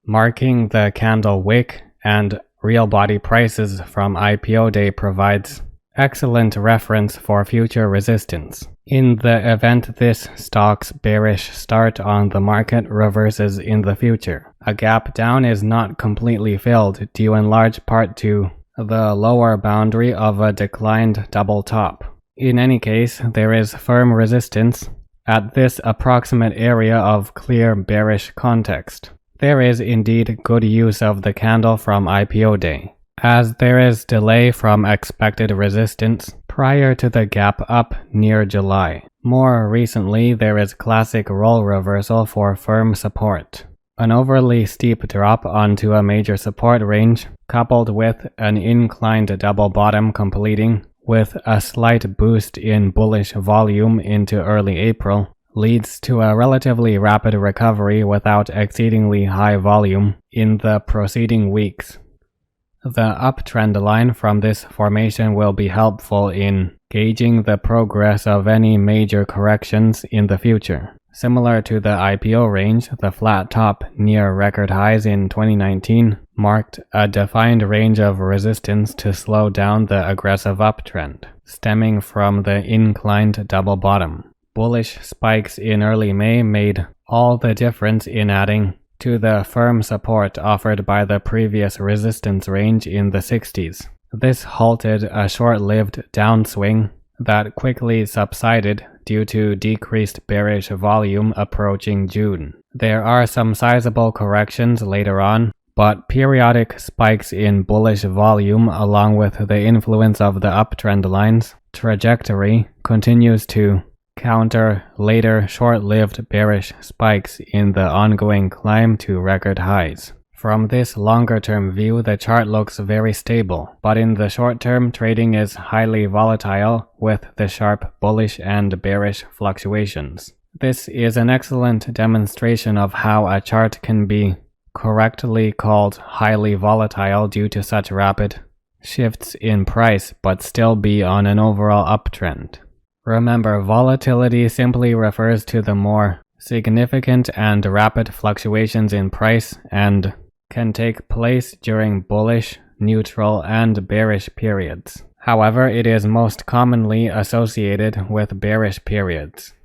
Marking the candle wick and real body prices from IPO day provides excellent reference for future resistance. In the event this stock's bearish start on the market reverses in the future, a gap down is not completely filled due in large part to the lower boundary of a declined double top. In any case, there is firm resistance at this approximate area of clear bearish context. There is indeed good use of the candle from IPO day, as there is delay from expected resistance prior to the gap up near July. More recently, there is classic roll reversal for firm support. An overly steep drop onto a major support range, coupled with an inclined double bottom completing with a slight boost in bullish volume into early April, leads to a relatively rapid recovery without exceedingly high volume in the preceding weeks. The uptrend line from this formation will be helpful in gauging the progress of any major corrections in the future. Similar to the IPO range, the flat top near record highs in 2019 marked a defined range of resistance to slow down the aggressive uptrend, stemming from the inclined double bottom. Bullish spikes in early May made all the difference in adding to the firm support offered by the previous resistance range in the 60s. This halted a short-lived downswing that quickly subsided due to decreased bearish volume approaching June. There are some sizable corrections later on, but periodic spikes in bullish volume along with the influence of the uptrend line's trajectory continues to counter later short-lived bearish spikes in the ongoing climb to record highs. From this longer-term view, the chart looks very stable, but in the short term, trading is highly volatile with the sharp bullish and bearish fluctuations. This is an excellent demonstration of how a chart can be correctly called highly volatile due to such rapid shifts in price, but still be on an overall uptrend. Remember, volatility simply refers to the more significant and rapid fluctuations in price and can take place during bullish, neutral, and bearish periods. However, it is most commonly associated with bearish periods.